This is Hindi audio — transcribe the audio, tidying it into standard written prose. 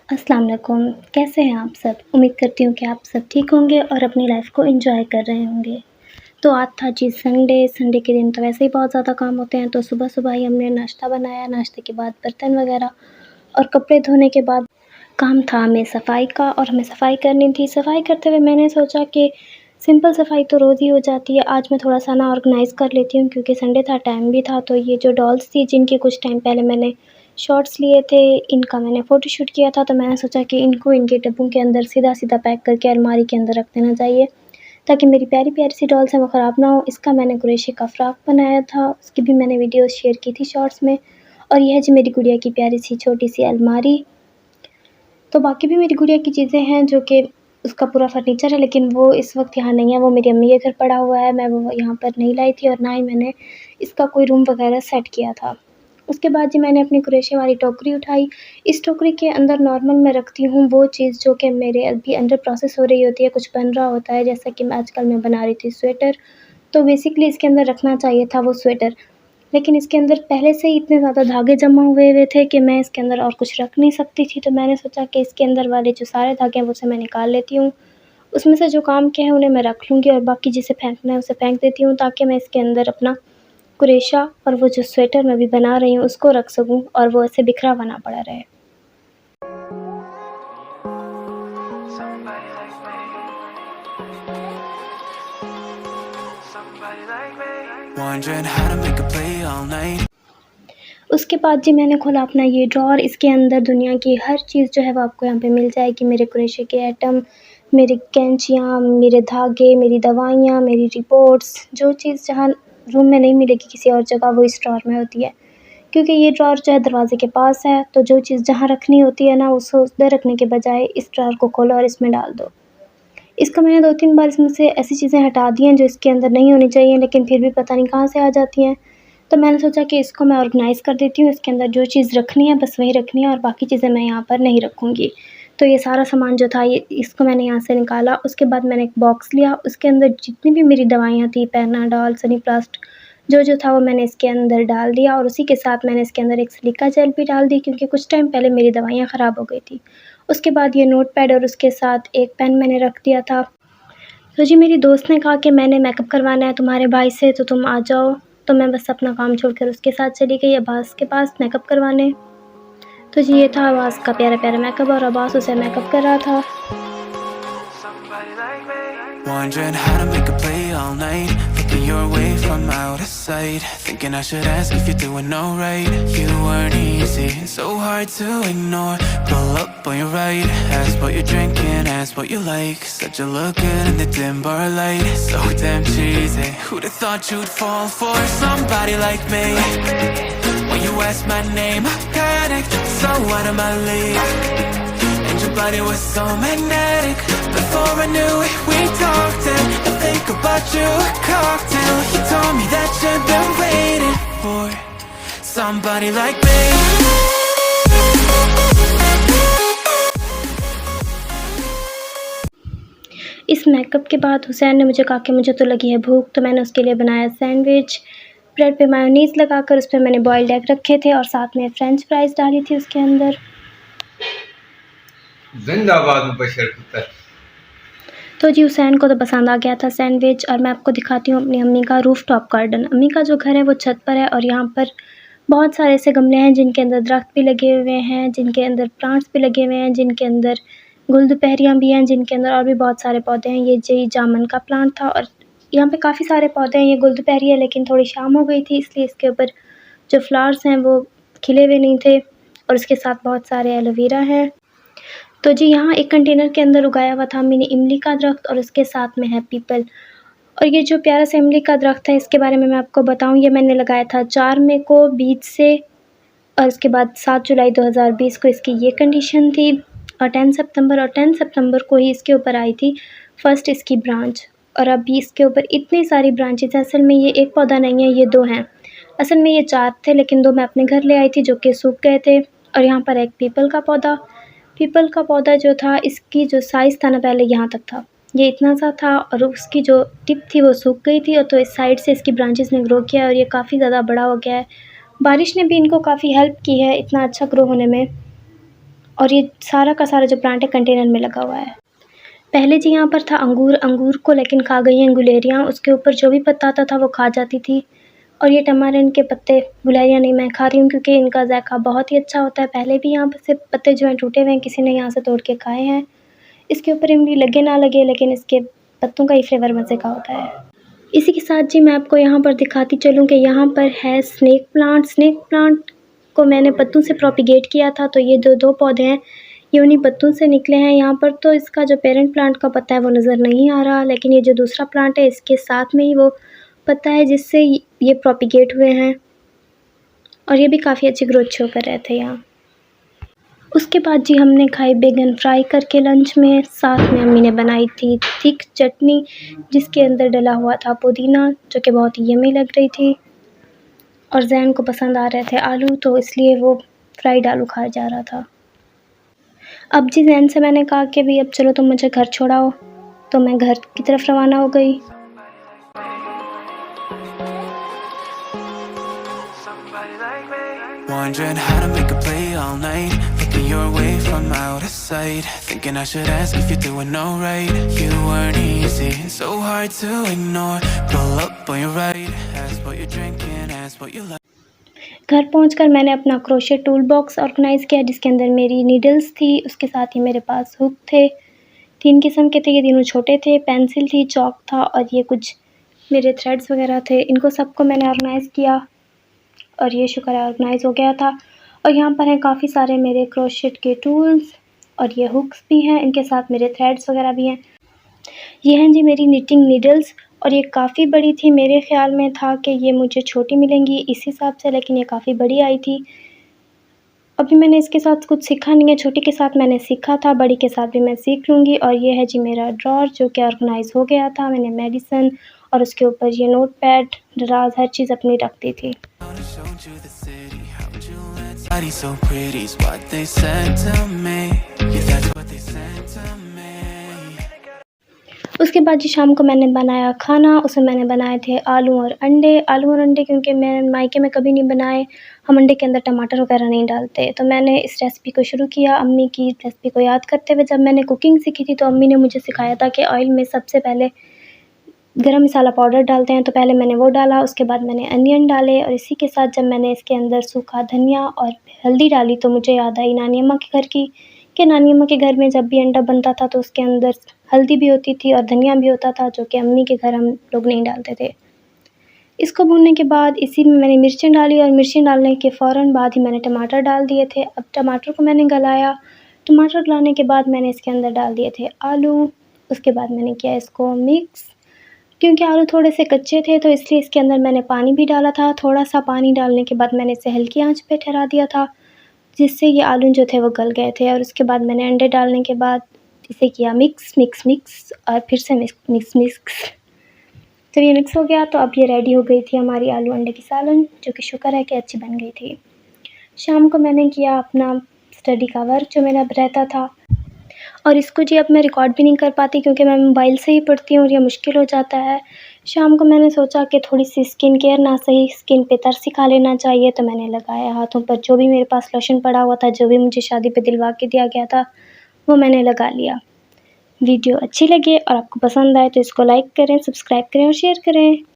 अस्सलाम वालेकुम, कैसे हैं आप सब? उम्मीद करती हूँ कि आप सब ठीक होंगे और अपनी लाइफ़ को एंजॉय कर रहे होंगे। तो आज था जी संडे के दिन तो वैसे ही बहुत ज़्यादा काम होते हैं, तो सुबह-सुबह ही हमने नाश्ता बनाया, नाश्ते के बाद बर्तन वगैरह और कपड़े धोने के बाद काम था हमें सफाई का और हमें सफाई करनी थी। सफाई करते हुए मैंने सोचा कि सिंपल सफाई तो रोज़ ही हो जाती है, आज मैं थोड़ा-सा ना ऑर्गनाइज़ कर लेती हूँ क्योंकि संडे था, टाइम भी था। तो ये जो डॉल्स थी जिनके कुछ टाइम पहले मैंने शॉट्स लिए थे, इनका मैंने फ़ोटोशूट किया था, तो मैंने सोचा कि इनको इनके डब्बों के अंदर सीधा-सीधा पैक करके अलमारी के अंदर रख देना चाहिए, ताकि मेरी प्यारी-प्यारी सी डॉल्स हैं वो ख़राब ना हो। इसका मैंने क्रोशे का फ्रॉक बनाया था, उसकी भी मैंने वीडियो शेयर की थी शॉर्ट्स में। और ये है जी मेरी गुड़िया की प्यारी सी छोटी सी अलमारी। तो बाकी भी मेरी गुड़िया की चीज़ें हैं जो कि उसका पूरा फर्नीचर है, लेकिन वो इस वक्त यहाँ नहीं है, वो मेरी अम्मी के घर पड़ा हुआ है। मैं वो यहाँ पर नहीं लाई थी और ना ही मैंने इसका कोई रूम वगैरह सेट किया था। उसके बाद जी मैंने अपनी क्रोशे वाली टोकरी उठाई। इस टोकरी के अंदर नॉर्मल मैं रखती हूँ वो चीज़ जो कि मेरे अभी अंडर प्रोसेस हो रही होती है, कुछ बन रहा होता है, जैसा कि आजकल मैं बना रही थी स्वेटर। तो बेसिकली इसके अंदर रखना चाहिए था वो स्वेटर, लेकिन इसके अंदर पहले से ही इतने ज़्यादा धागे जमा हुए हुए थे कि मैं इसके अंदर और कुछ रख नहीं सकती थी। तो मैंने सोचा कि इसके अंदर वाले जो सारे धागे हैं वो से मैं निकाल लेती हूँ। उसमें से जो काम के हैं उन्हें मैं रख लूँगी और बाकी जिसे फेंकना है उसे फेंक देती हूँ, ताकि मैं इसके अंदर अपना कुरेशा और वो जो स्वेटर मैं अभी बना रही हूँ उसको रख सकूँ और वो ऐसे बिखरा हुआ ना पड़ा रहे। Wondering how to make a play all night. उसके बाद जी मैंने खोला अपना ये ड्रॉअर। इसके अंदर दुनिया की हर चीज़ जो है वो आपको यहाँ पे मिल जाएगी। मेरे क्रोशे के आइटम, मेरी कैंचियाँ, मेरे धागे, मेरी दवाइयाँ, मेरी रिपोर्ट्स, जो चीज़ जहाँ रूम में नहीं मिलेगी किसी और जगह वो इस ड्रॉअर में होती है। क्योंकि ये ड्रॉअर जो है दरवाज़े के पास है, तो जो चीज़ जहाँ रखनी होती है ना उसको उधर रखने के बजाय इस ड्रॉअर को खोलो और इसमें डाल दो। इसको मैंने 2-3 बार इसमें से ऐसी चीज़ें हटा दी हैं जो इसके अंदर नहीं होनी चाहिए, लेकिन फिर भी पता नहीं कहाँ से आ जाती हैं। तो मैंने सोचा कि इसको मैं ऑर्गनाइज़ कर देती हूँ, इसके अंदर जो चीज़ रखनी है बस वही रखनी है और बाकी चीज़ें मैं यहाँ पर नहीं रखूँगी। तो ये सारा सामान जो था ये इसको मैंने यहाँ से निकाला। उसके बाद मैंने एक बॉक्स लिया, उसके अंदर जितनी भी मेरी दवाइयाँ थी, पैनाडॉल, सनीप्लास्ट, जो था वो मैंने इसके अंदर डाल दिया और उसी के साथ मैंने इसके अंदर एक सिलिका जेल भी डाल दी, क्योंकि कुछ टाइम पहले मेरी दवाइयाँ ख़राब हो गई थी। उसके बाद ये नोटपैड और उसके साथ एक पेन मैंने रख दिया था। तो जी मेरी दोस्त ने कहा कि मैंने मेकअप करवाना है तुम्हारे भाई से, तो तुम आ जाओ। तो मैं बस अपना काम छोड़कर उसके साथ चली गई अब्बास के पास मेकअप करवाने। तो जी ये था अब्बास का प्यारा-प्यारा मेकअप और अब्बास उसे मेकअप कर रहा था। Wondering how to make a play all night. Looking your way from out of sight. Thinking I should ask if you're doing alright. You weren't easy, so hard to ignore. Pull up on your right. Ask what you're drinking, ask what you like. Said you look good in the dim bar light. So damn cheesy. Who'd have thought you'd fall for somebody like me? When you asked my name, I panicked. So out of my league. And your body was so magnetic. Before I knew it, we talked and I think about you a cocktail. You told me that you've been waiting for somebody like me. इस मेकअप के बाद हुसैन ने मुझे कहा कि मुझे तो लगी है भूख, तो मैंने उसके लिए बनाया सैंडविच। ब्रेड पे मायोनीज़ लगाकर उस पे मैंने बॉइल्ड एग रखे थे और साथ में फ्रेंच फ्राइज़ डाली थी उसके अंदर। जिंदाबाद मुबशर पुत्र। तो जी हुसैन को तो पसंद आ गया था सैंडविच। और मैं आपको दिखाती हूँ अपनी अम्मी का रूफ़टॉप गार्डन। अम्मी का जो घर है वो छत पर है और यहाँ पर बहुत सारे ऐसे गमले हैं जिनके अंदर दरख्त भी लगे हुए हैं, जिनके अंदर प्लांट्स भी लगे हुए हैं, जिनके अंदर गुलदुपहरियाँ भी हैं, जिनके अंदर और भी बहुत सारे पौधे हैं। ये जी जामुन का प्लांट था और यहाँ पे काफ़ी सारे पौधे हैं। ये गुलदुपहरी है, लेकिन थोड़ी शाम हो गई थी इसलिए इसके ऊपर जो फ्लावर्स हैं वो खिले हुए नहीं थे। और उसके साथ बहुत सारे एलोवेरा हैं। तो जी यहाँ एक कंटेनर के अंदर उगाया हुआ था मैंने इमली का दरख्त और उसके साथ में है पीपल। और ये जो प्यारा सा इमली का दरख्त है इसके बारे में मैं आपको बताऊँ, ये मैंने लगाया था 4 मई को बीज से और उसके बाद 7 जुलाई 2020 को इसकी ये कंडीशन थी और 10 सितंबर को ही इसके ऊपर आई थी फर्स्ट इसकी ब्रांच। और अभी इसके ऊपर इतनी सारी ब्रांचेस हैं। असल में ये एक पौधा नहीं है, ये 2 हैं। असल में ये 4 थे, लेकिन 2 मैं अपने घर ले आई थी जो कि सूख गए थे। और यहाँ पर एक पीपल का पौधा जो था इसकी जो साइज़ था ना पहले यहाँ तक था, ये इतना सा था और उसकी जो टिप थी वो सूख गई थी। और तो इस साइड से इसकी ब्रांचेस ने ग्रो किया और ये काफ़ी ज़्यादा बड़ा हो गया है। बारिश ने भी इनको काफ़ी हेल्प की है इतना अच्छा ग्रो होने में। और ये सारा का सारा जो प्लांट है कंटेनर में लगा हुआ है। पहले जी यहाँ पर था अंगूर को लेकिन खा गई हैं गुलेरियाँ, उसके ऊपर जो भी पत्ता आता था वो खा जाती थी। और ये टमारिन के पत्ते, गुलेरियाँ नहीं मैं खा रही हूँ क्योंकि इनका ज़ायक़ा बहुत ही अच्छा होता है। पहले भी यहाँ पर से पत्ते जो हैं टूटे हुए हैं, किसी ने यहाँ से तोड़ के खाए हैं। इसके ऊपर इमली लगे ना लगे, लेकिन इसके पत्तों का ही फ्लेवर मज़े का होता है। इसी के साथ जी मैं आपको यहाँ पर दिखाती चलूँ कि यहाँ पर है स्नेक प्लांट को मैंने पत्तों से प्रोपिगेट किया था। तो ये जो 2 पौधे हैं ये उन्हीं पत्तों से निकले हैं। यहाँ पर तो इसका जो पेरेंट प्लांट का पत्ता है वो नज़र नहीं आ रहा, लेकिन ये जो दूसरा प्लांट है इसके साथ में ही वो पत्ता है जिससे ये प्रोपिगेट हुए हैं, और ये भी काफ़ी अच्छी ग्रोथ शो कर रहे थे यहाँ। उसके बाद जी हमने खाई बैगन फ्राई करके लंच में, साथ में अम्मी ने बनाई थी थिक चटनी जिसके अंदर डला हुआ था पुदीना, जो कि बहुत ही यम्मी लग रही थी। और ज़ैन को पसंद आ रहे थे आलू, तो इसलिए वो फ्राइड आलू खाया जा रहा था। अब जी ज़ैन से मैंने कहा कि भी अब चलो तुम मुझे घर छोड़ाओ, तो मैं घर की तरफ रवाना हो गई। Wondering how to make a play all night, looking your way from out of sight, thinking I should ask if you're doing alright. You weren't easy, so hard to ignore. Pull up on your right, ask what you're drinking, ask what you like. घर पहुंचकर मैंने अपना क्रोशे टूल बॉक्स ऑर्गेनाइज़ किया जिसके अंदर मेरी नीडल्स थी, उसके साथ ही मेरे पास हुक थे। 3 किस्म के थे, ये तीनों छोटे थे, पेंसिल थी, चॉक था और ये कुछ मेरे थ्रेड्स वगैरह थे। इनको सबको मैंने ऑर्गेनाइज़ किया और ये शुक्र है ऑर्गेनाइज़ हो गया था। और यहाँ पर हैं काफ़ी सारे मेरे क्रोशेट के टूल्स और ये हुक्स भी हैं, इनके साथ मेरे थ्रेड्स वगैरह भी हैं। ये हैं जी मेरी निटिंग नीडल्स, और ये काफ़ी बड़ी थी। मेरे ख़्याल में था कि ये मुझे छोटी मिलेंगी इस हिसाब से, लेकिन ये काफ़ी बड़ी आई थी। अभी मैंने इसके साथ कुछ सीखा नहीं है, छोटी के साथ मैंने सीखा था, बड़ी के साथ भी मैं सीख लूँगी। और ये है जी मेरा ड्रॉर जो कि ऑर्गेनाइज़ हो गया था। मैंने मेडिसिन और उसके ऊपर ये नोटपैड, दराज़, हर चीज़ अपनी रख दी थी। Showed you the city, how would you let body so pretty is what they said to me. Yeah, that's what they said to me. उसके बाद जी शाम को मैंने बनाया खाना, उसमें मैंने बनाए थे आलू और अंडे क्योंकि मैं मायके में कभी नहीं बनाए, हम अंडे के अंदर टमाटर वगैरह नहीं डालते। तो मैंने इस रेसिपी को शुरू किया अम्मी की रेसिपी को याद करते हुए। जब मैंने कुकिंग सीखी थी तो अम्मी ने मुझे सिखाया था कि ऑयल में सबसे पहले गरम मसाला पाउडर डालते हैं, तो पहले मैंने वो डाला, उसके बाद मैंने अनियन डाले और इसी के साथ जब मैंने इसके अंदर सूखा धनिया और हल्दी डाली तो मुझे याद आई नानी अम्मा के घर की, कि नानी अम्मा के घर में जब भी अंडा बनता था तो उसके अंदर हल्दी भी होती थी और धनिया भी होता था, जो कि अम्मी के घर हम लोग नहीं डालते थे। इसको भूनने के बाद इसी में मैंने मिर्चें डाली और मिर्चें डालने के फ़ौरन बाद ही मैंने टमाटर डाल दिए थे। अब टमाटर को मैंने गलाया, टमाटर गलाने के बाद मैंने इसके अंदर डाल दिए थे आलू, उसके बाद मैंने किया इसको मिक्स। क्योंकि आलू थोड़े से कच्चे थे तो इसलिए इसके अंदर मैंने पानी भी डाला था। थोड़ा सा पानी डालने के बाद मैंने इसे हल्की आंच पे ठहरा दिया था, जिससे ये आलू जो थे वो गल गए थे। और उसके बाद मैंने अंडे डालने के बाद इसे किया मिक्स और फिर से मिक्स। जब ये मिक्स हो गया तो अब ये रेडी हो गई थी हमारी आलू अंडे की सालन, जो कि शुक्र है कि अच्छी बन गई थी। शाम को मैंने किया अपना स्टडी का वर्क जो मेरा रहता था, और इसको जी अब मैं रिकॉर्ड भी नहीं कर पाती क्योंकि मैं मोबाइल से ही पढ़ती हूँ और ये मुश्किल हो जाता है। शाम को मैंने सोचा कि थोड़ी सी स्किन केयर, ना सही स्किन पे तरसी खा लेना चाहिए, तो मैंने लगाया हाथों पर जो भी मेरे पास लोशन पड़ा हुआ था, जो भी मुझे शादी पे दिलवा के दिया गया था, वो मैंने लगा लिया। वीडियो अच्छी लगे और आपको पसंद आए तो इसको लाइक करें, सब्सक्राइब करें और शेयर करें।